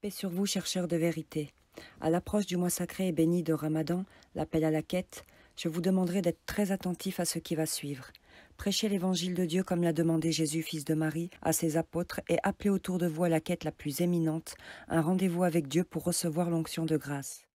Paix sur vous, chercheurs de vérité. À l'approche du mois sacré et béni de Ramadan, l'appel à la quête, je vous demanderai d'être très attentifs à ce qui va suivre. Prêchez l'évangile de Dieu comme l'a demandé Jésus, fils de Marie, à ses apôtres et appelez autour de vous à la quête la plus éminente, un rendez-vous avec Dieu pour recevoir l'onction de grâce.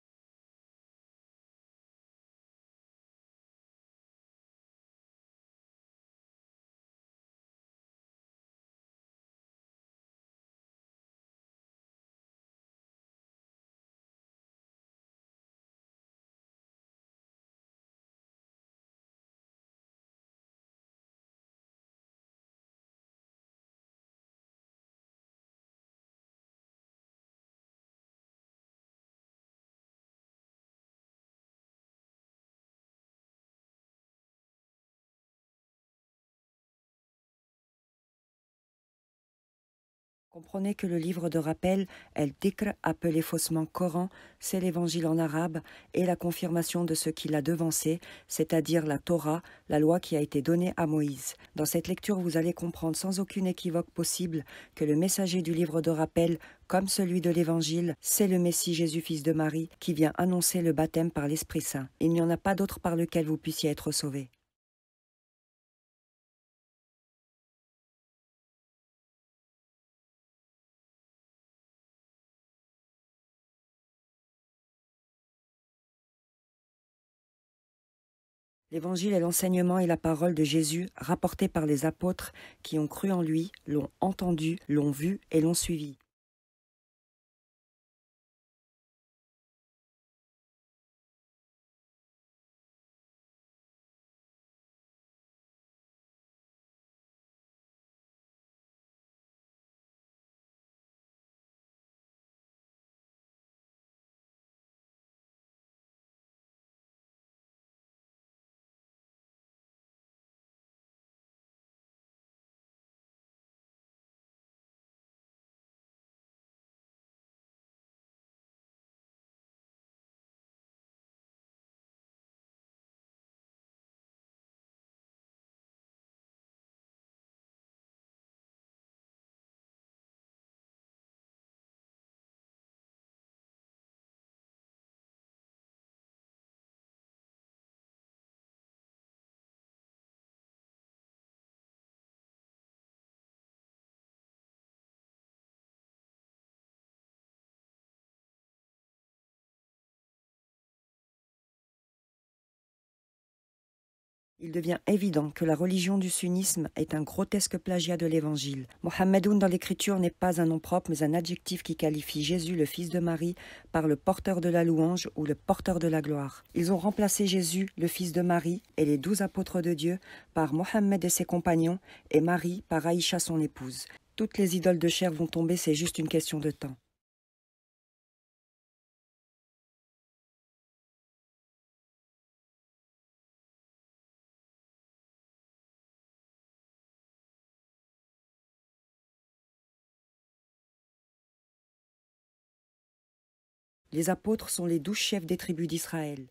Comprenez que le livre de rappel, El Dhikr, appelé faussement Coran, c'est l'évangile en arabe et la confirmation de ce qui l'a devancé, c'est-à-dire la Torah, la loi qui a été donnée à Moïse. Dans cette lecture, vous allez comprendre sans aucune équivoque possible que le messager du livre de rappel, comme celui de l'évangile, c'est le Messie Jésus, fils de Marie, qui vient annoncer le baptême par l'Esprit Saint. Il n'y en a pas d'autre par lequel vous puissiez être sauvés. L'Évangile est l'enseignement et la parole de Jésus rapportés par les apôtres qui ont cru en lui, l'ont entendu, l'ont vu et l'ont suivi. Il devient évident que la religion du sunnisme est un grotesque plagiat de l'Évangile. Mohammedoun dans l'Écriture n'est pas un nom propre, mais un adjectif qui qualifie Jésus, le fils de Marie, par le porteur de la louange ou le porteur de la gloire. Ils ont remplacé Jésus, le fils de Marie, et les 12 apôtres de Dieu par Mohammed et ses compagnons, et Marie par Aïcha, son épouse. Toutes les idoles de chair vont tomber, c'est juste une question de temps. Les apôtres sont les 12 chefs des tribus d'Israël.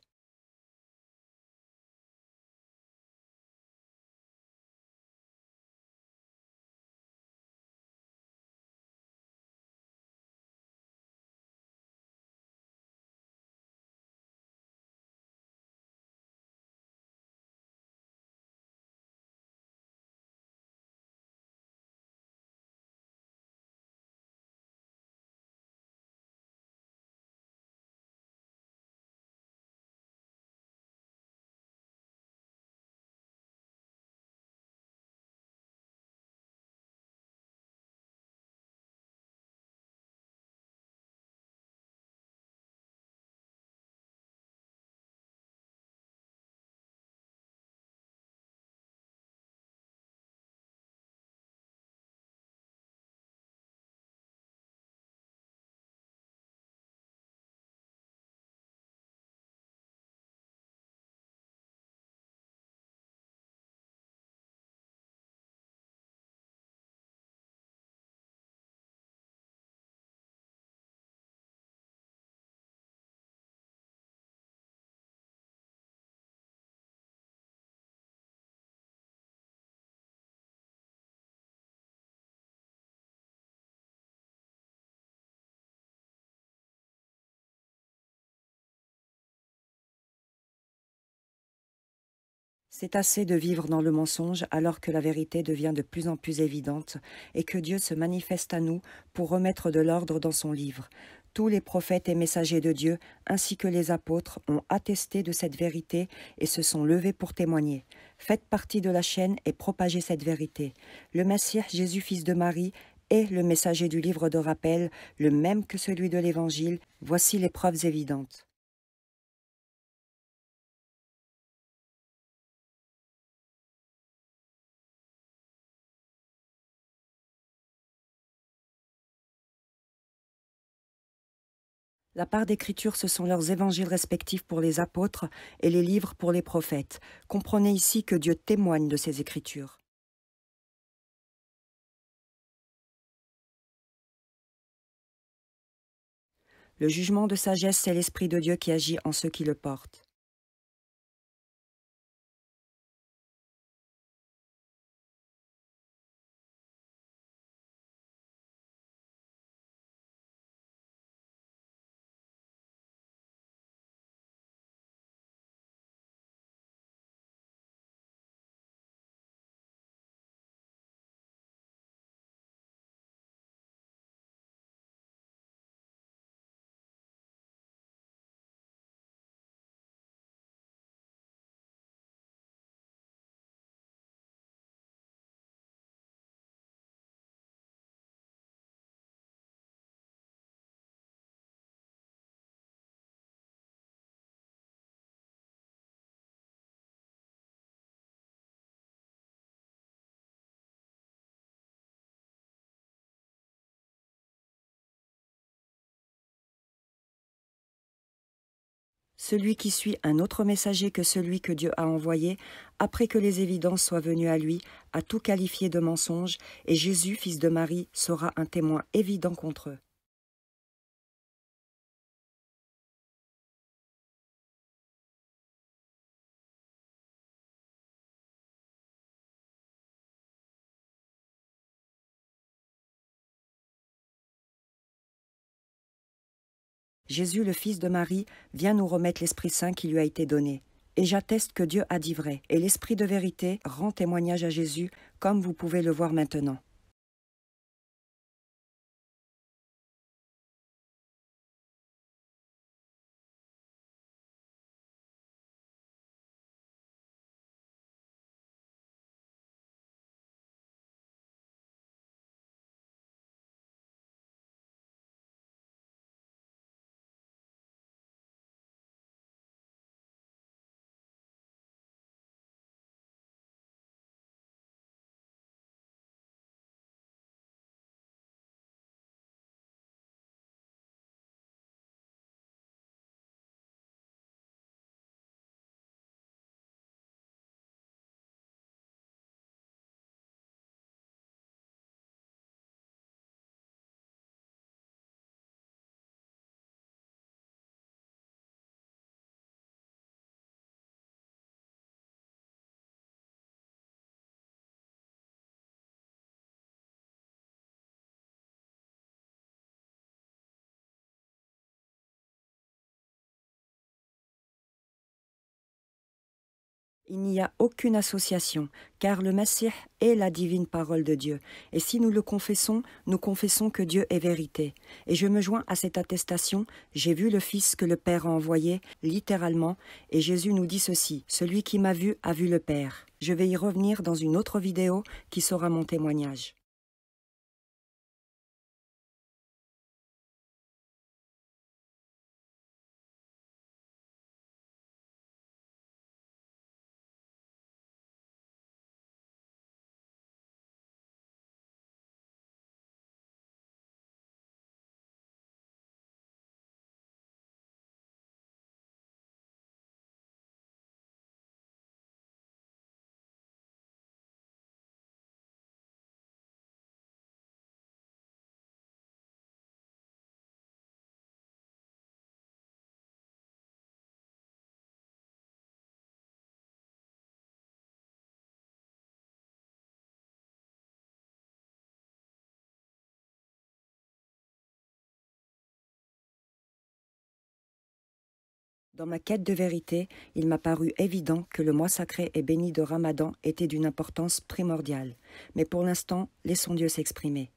C'est assez de vivre dans le mensonge alors que la vérité devient de plus en plus évidente et que Dieu se manifeste à nous pour remettre de l'ordre dans son livre. Tous les prophètes et messagers de Dieu, ainsi que les apôtres, ont attesté de cette vérité et se sont levés pour témoigner. Faites partie de la chaîne et propagez cette vérité. Le Messie, Jésus, fils de Marie, est le messager du livre de rappel, le même que celui de l'Évangile. Voici les preuves évidentes. La part d'écriture, ce sont leurs évangiles respectifs pour les apôtres et les livres pour les prophètes. Comprenez ici que Dieu témoigne de ces écritures. Le jugement de sagesse, c'est l'Esprit de Dieu qui agit en ceux qui le portent. Celui qui suit un autre messager que celui que Dieu a envoyé, après que les évidences soient venues à lui, a tout qualifié de mensonge, et Jésus, fils de Marie, sera un témoin évident contre eux. Jésus, le fils de Marie, vient nous remettre l'Esprit Saint qui lui a été donné. Et j'atteste que Dieu a dit vrai, et l'Esprit de vérité rend témoignage à Jésus, comme vous pouvez le voir maintenant. Il n'y a aucune association, car le Messie est la divine parole de Dieu. Et si nous le confessons, nous confessons que Dieu est vérité. Et je me joins à cette attestation, j'ai vu le Fils que le Père a envoyé, littéralement, et Jésus nous dit ceci, celui qui m'a vu a vu le Père. Je vais y revenir dans une autre vidéo qui sera mon témoignage. Dans ma quête de vérité, il m'a paru évident que le mois sacré et béni de Ramadan était d'une importance primordiale. Mais pour l'instant, laissons Dieu s'exprimer.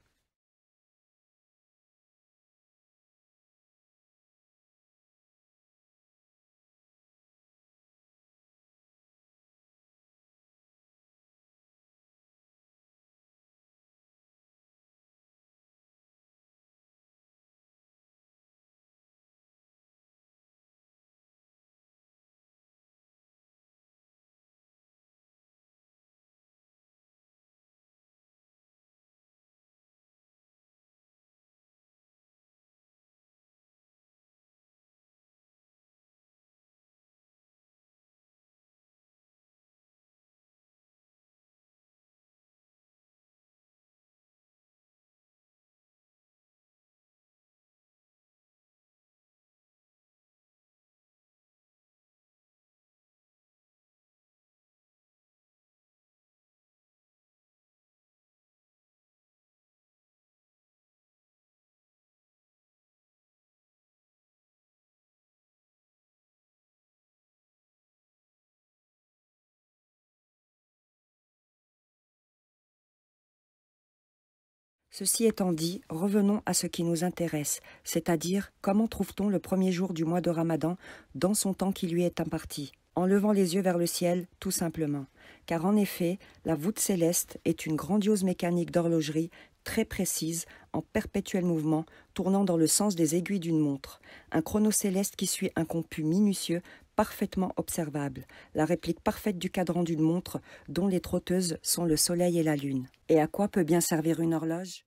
Ceci étant dit, revenons à ce qui nous intéresse, c'est-à-dire comment trouve-t-on le premier jour du mois de Ramadan dans son temps qui lui est imparti? En levant les yeux vers le ciel, tout simplement. Car en effet, la voûte céleste est une grandiose mécanique d'horlogerie très précise, en perpétuel mouvement, tournant dans le sens des aiguilles d'une montre. Un chrono céleste qui suit un comput minutieux, parfaitement observable, la réplique parfaite du cadran d'une montre dont les trotteuses sont le soleil et la lune. Et à quoi peut bien servir une horloge ?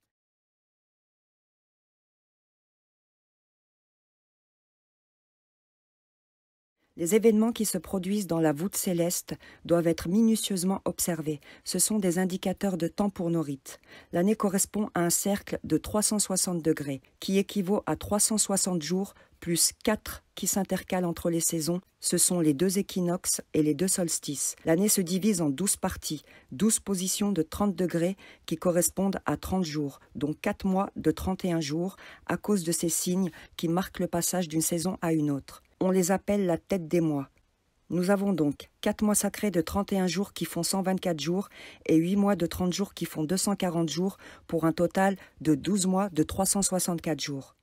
Les événements qui se produisent dans la voûte céleste doivent être minutieusement observés. Ce sont des indicateurs de temps pour nos rites. L'année correspond à un cercle de 360 degrés, qui équivaut à 360 jours plus 4 qui s'intercalent entre les saisons. Ce sont les 2 équinoxes et les 2 solstices. L'année se divise en 12 parties, 12 positions de 30 degrés qui correspondent à 30 jours, dont 4 mois de 31 jours, à cause de ces signes qui marquent le passage d'une saison à une autre. On les appelle la tête des mois. Nous avons donc 4 mois sacrés de 31 jours qui font 124 jours et 8 mois de 30 jours qui font 240 jours pour un total de 12 mois de 364 jours.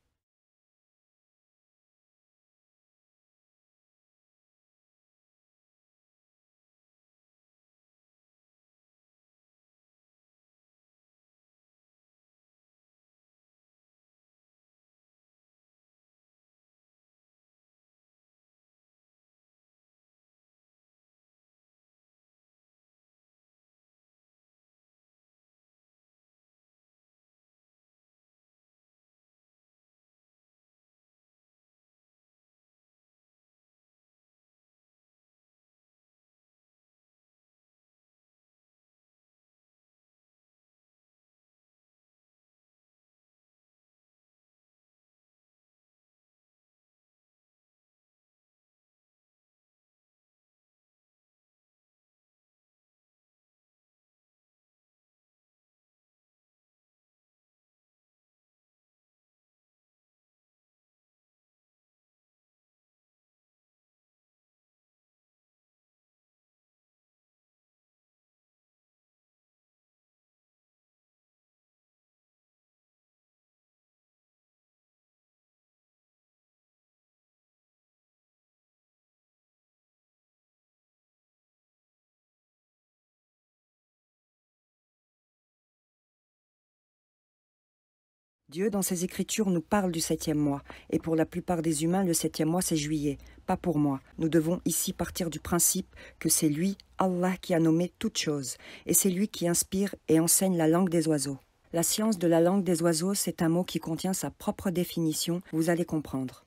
Dieu, dans ses Écritures, nous parle du 7e mois, et pour la plupart des humains, le 7e mois, c'est juillet. Pas pour moi. Nous devons ici partir du principe que c'est lui, Allah, qui a nommé toutes choses, et c'est lui qui inspire et enseigne la langue des oiseaux. La science de la langue des oiseaux, c'est un mot qui contient sa propre définition, vous allez comprendre.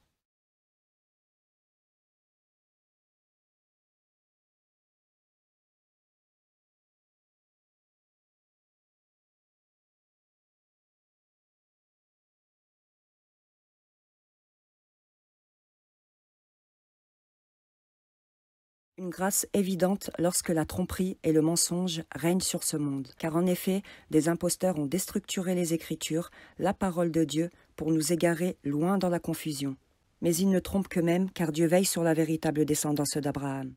Une grâce évidente lorsque la tromperie et le mensonge règnent sur ce monde. Car en effet, des imposteurs ont déstructuré les Écritures, la parole de Dieu, pour nous égarer loin dans la confusion. Mais ils ne trompent qu'eux-mêmes, car Dieu veille sur la véritable descendance d'Abraham.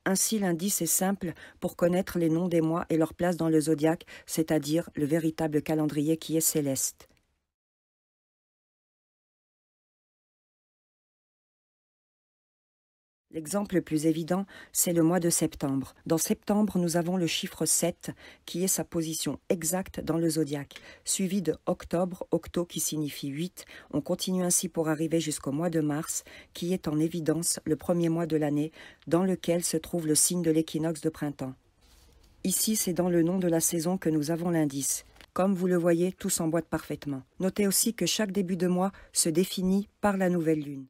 Ainsi, l'indice est simple pour connaître les noms des mois et leur place dans le zodiaque, c'est-à-dire le véritable calendrier qui est céleste. L'exemple le plus évident, c'est le mois de septembre. Dans septembre, nous avons le chiffre 7, qui est sa position exacte dans le zodiaque, suivi de octobre, octo qui signifie 8. On continue ainsi pour arriver jusqu'au mois de mars, qui est en évidence le premier mois de l'année, dans lequel se trouve le signe de l'équinoxe de printemps. Ici, c'est dans le nom de la saison que nous avons l'indice. Comme vous le voyez, tout s'emboîte parfaitement. Notez aussi que chaque début de mois se définit par la nouvelle lune.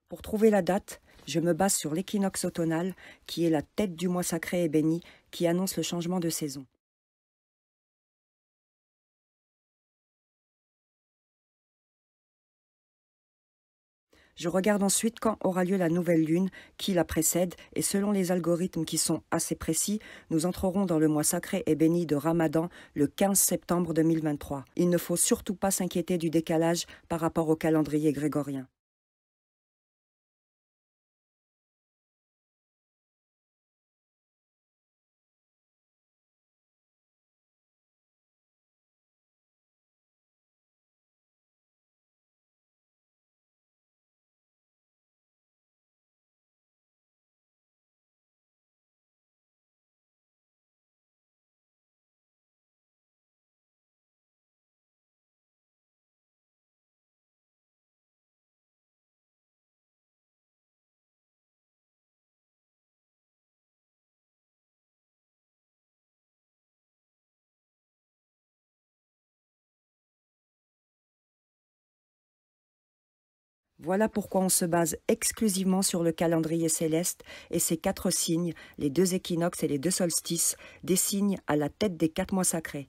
Pour trouver la date, je me base sur l'équinoxe automnal, qui est la tête du mois sacré et béni, qui annonce le changement de saison. Je regarde ensuite quand aura lieu la nouvelle lune qui la précède et selon les algorithmes qui sont assez précis, nous entrerons dans le mois sacré et béni de Ramadan le 15 septembre 2023. Il ne faut surtout pas s'inquiéter du décalage par rapport au calendrier grégorien. Voilà pourquoi on se base exclusivement sur le calendrier céleste et ces 4 signes, les 2 équinoxes et les 2 solstices, des signes à la tête des 4 mois sacrés.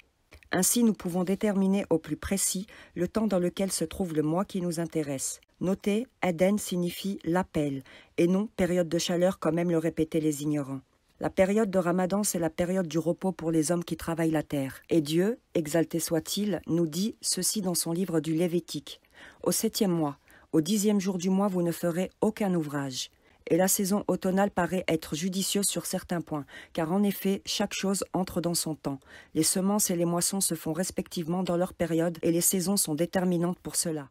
Ainsi, nous pouvons déterminer au plus précis le temps dans lequel se trouve le mois qui nous intéresse. Notez, Eden signifie l'appel, et non période de chaleur comme aiment le répéter les ignorants. La période de Ramadan, c'est la période du repos pour les hommes qui travaillent la terre. Et Dieu, exalté soit-il, nous dit ceci dans son livre du Lévitique. Au 7e mois, au 10e jour du mois, vous ne ferez aucun ouvrage. Et la saison automnale paraît être judicieuse sur certains points, car en effet, chaque chose entre dans son temps. Les semences et les moissons se font respectivement dans leur période, et les saisons sont déterminantes pour cela.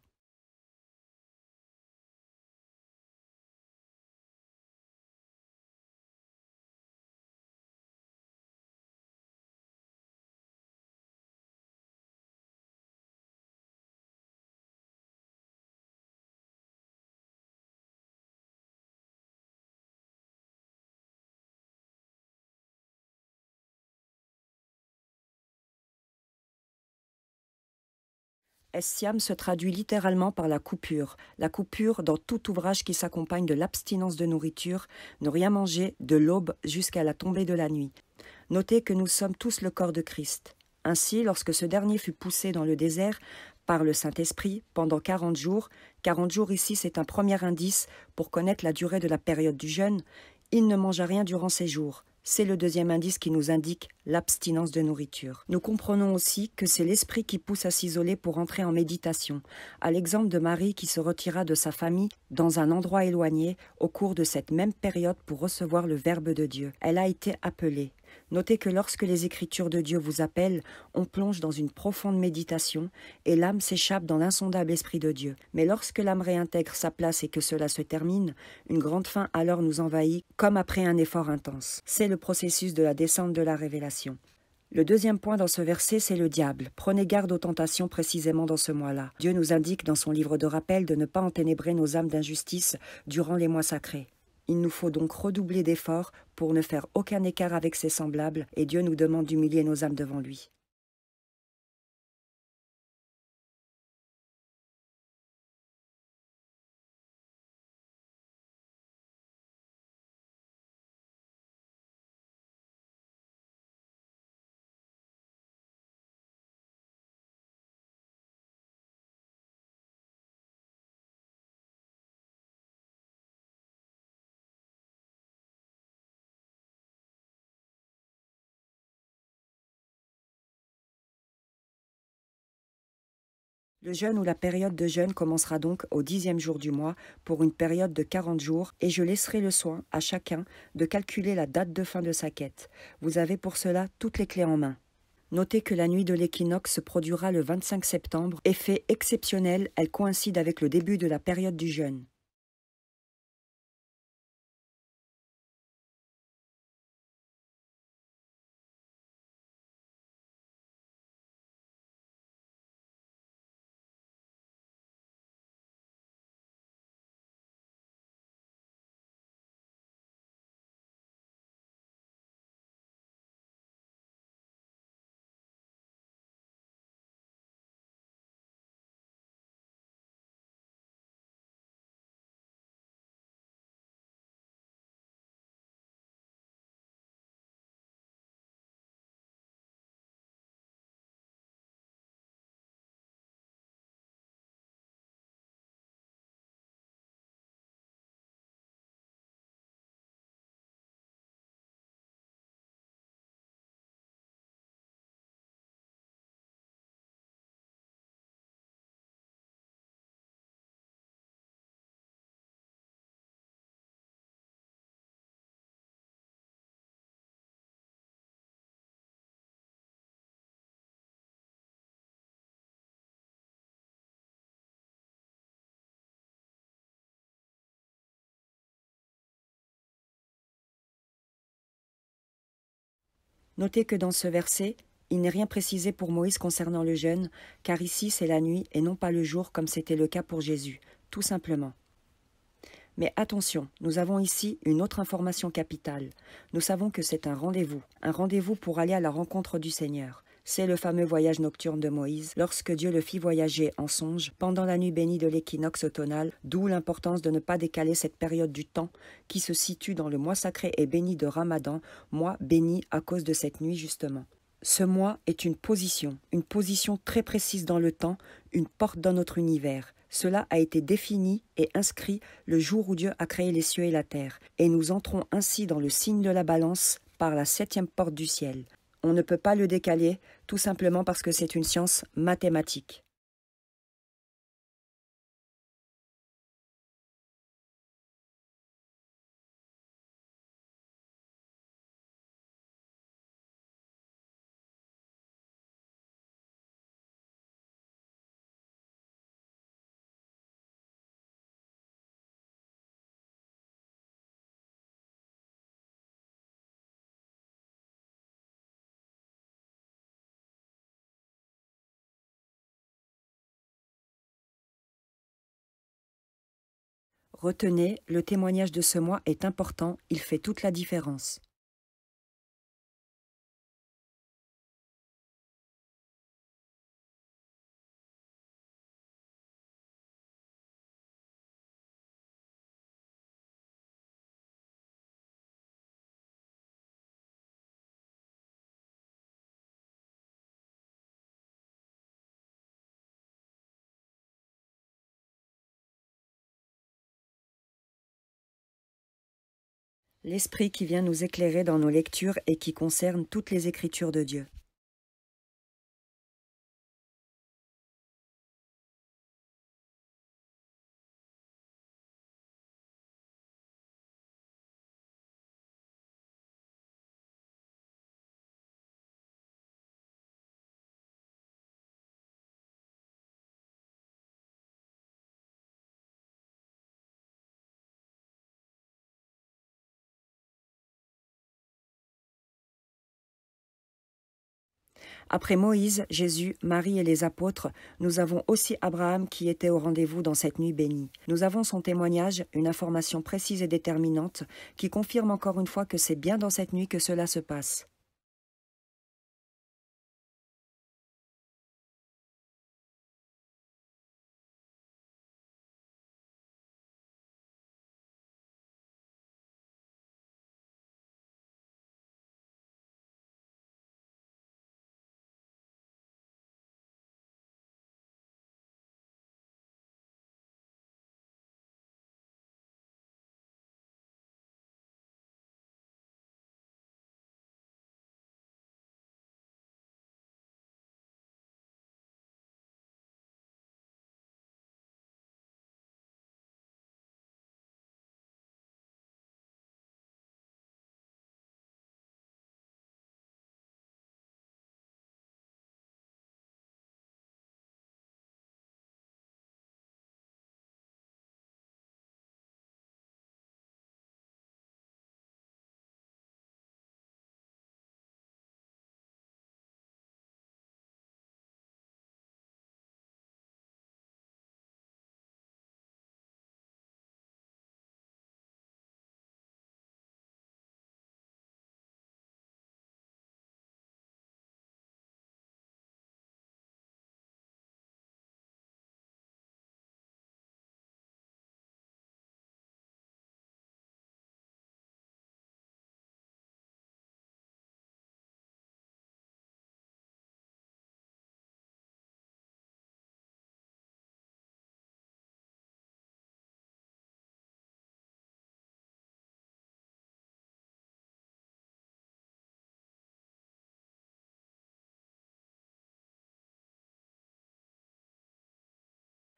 Essiam se traduit littéralement par la coupure. La coupure dans tout ouvrage qui s'accompagne de l'abstinence de nourriture, ne rien manger de l'aube jusqu'à la tombée de la nuit. Notez que nous sommes tous le corps de Christ. Ainsi, lorsque ce dernier fut poussé dans le désert par le Saint-Esprit pendant 40 jours ici c'est un premier indice pour connaître la durée de la période du jeûne, il ne mangea rien durant ces jours. C'est le deuxième indice qui nous indique l'abstinence de nourriture. Nous comprenons aussi que c'est l'esprit qui pousse à s'isoler pour entrer en méditation, à l'exemple de Marie qui se retira de sa famille dans un endroit éloigné au cours de cette même période pour recevoir le Verbe de Dieu. Elle a été appelée. Notez que lorsque les Écritures de Dieu vous appellent, on plonge dans une profonde méditation et l'âme s'échappe dans l'insondable esprit de Dieu. Mais lorsque l'âme réintègre sa place et que cela se termine, une grande faim alors nous envahit comme après un effort intense. C'est le processus de la descente de la révélation. Le deuxième point dans ce verset, c'est le diable. Prenez garde aux tentations précisément dans ce mois-là. Dieu nous indique dans son livre de rappel de ne pas enténébrer nos âmes d'injustice durant les mois sacrés. Il nous faut donc redoubler d'efforts pour ne faire aucun écart avec ses semblables, et Dieu nous demande d'humilier nos âmes devant lui. Le jeûne ou la période de jeûne commencera donc au 10e jour du mois pour une période de 40 jours et je laisserai le soin à chacun de calculer la date de fin de sa quête. Vous avez pour cela toutes les clés en main. Notez que la nuit de l'équinoxe se produira le 25 septembre. Effet exceptionnel, elle coïncide avec le début de la période du jeûne. Notez que dans ce verset, il n'est rien précisé pour Moïse concernant le jeûne, car ici c'est la nuit et non pas le jour comme c'était le cas pour Jésus, tout simplement. Mais attention, nous avons ici une autre information capitale. Nous savons que c'est un rendez-vous pour aller à la rencontre du Seigneur. C'est le fameux voyage nocturne de Moïse, lorsque Dieu le fit voyager en songe pendant la nuit bénie de l'équinoxe automnal, d'où l'importance de ne pas décaler cette période du temps qui se situe dans le mois sacré et béni de Ramadan, mois béni à cause de cette nuit justement. Ce mois est une position très précise dans le temps, une porte dans notre univers. Cela a été défini et inscrit le jour où Dieu a créé les cieux et la terre, et nous entrons ainsi dans le signe de la balance par la 7e porte du ciel. On ne peut pas le décaler, tout simplement parce que c'est une science mathématique. Retenez, le témoignage de ce mois est important, il fait toute la différence. L'Esprit qui vient nous éclairer dans nos lectures et qui concerne toutes les Écritures de Dieu. Après Moïse, Jésus, Marie et les apôtres, nous avons aussi Abraham qui était au rendez-vous dans cette nuit bénie. Nous avons son témoignage, une information précise et déterminante qui confirme encore une fois que c'est bien dans cette nuit que cela se passe.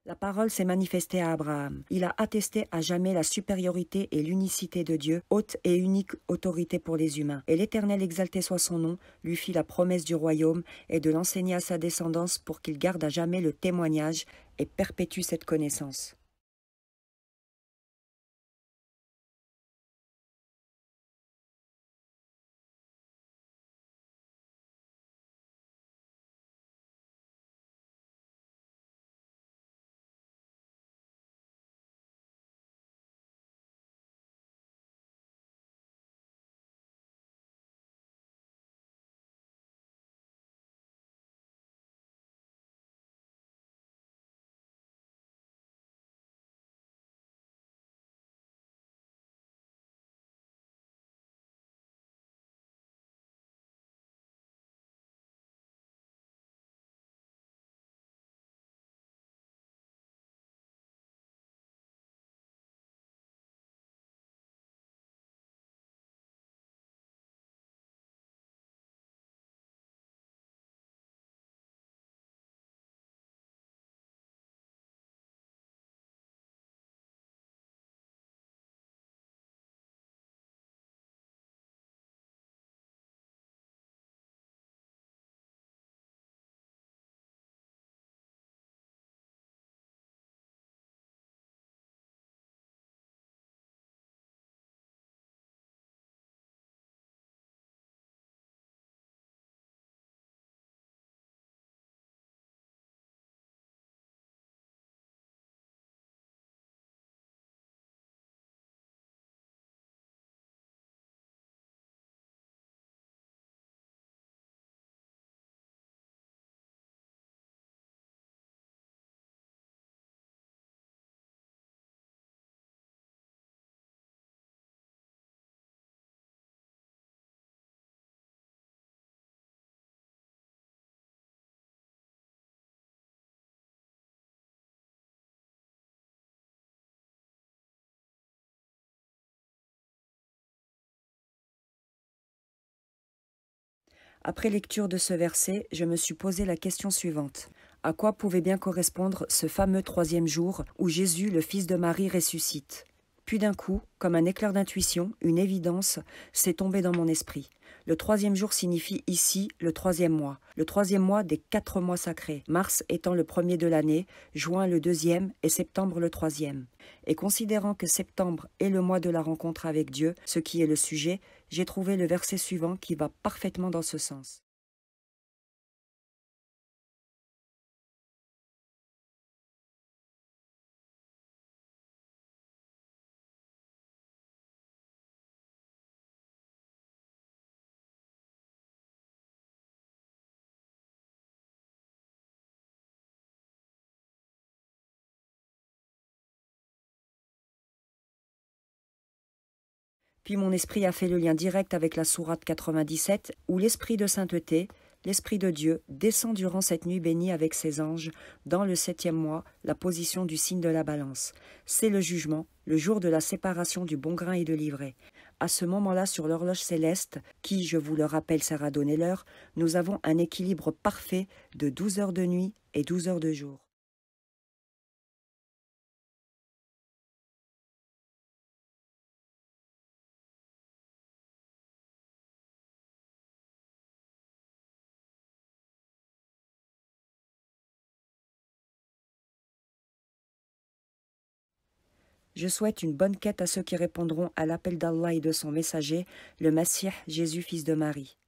La parole s'est manifestée à Abraham. Il a attesté à jamais la supériorité et l'unicité de Dieu, haute et unique autorité pour les humains. Et l'Éternel, exalté soit son nom, lui fit la promesse du royaume et de l'enseigner à sa descendance pour qu'il garde à jamais le témoignage et perpétue cette connaissance. Après lecture de ce verset, je me suis posé la question suivante. À quoi pouvait bien correspondre ce fameux troisième jour où Jésus, le fils de Marie, ressuscite? Puis d'un coup, comme un éclair d'intuition, une évidence s'est tombée dans mon esprit. Le troisième jour signifie ici le troisième mois des 4 mois sacrés, mars étant le premier de l'année, juin le deuxième et septembre le troisième. Et considérant que septembre est le mois de la rencontre avec Dieu, ce qui est le sujet, j'ai trouvé le verset suivant qui va parfaitement dans ce sens. Puis mon esprit a fait le lien direct avec la sourate 97, où l'esprit de sainteté, l'esprit de Dieu, descend durant cette nuit bénie avec ses anges, dans le 7e mois, la position du signe de la balance. C'est le jugement, le jour de la séparation du bon grain et de l'ivraie. À ce moment-là, sur l'horloge céleste, qui, je vous le rappelle, sert à donner l'heure, nous avons un équilibre parfait de 12 heures de nuit et 12 heures de jour. Je souhaite une bonne quête à ceux qui répondront à l'appel d'Allah et de son messager, le Messie Jésus, fils de Marie.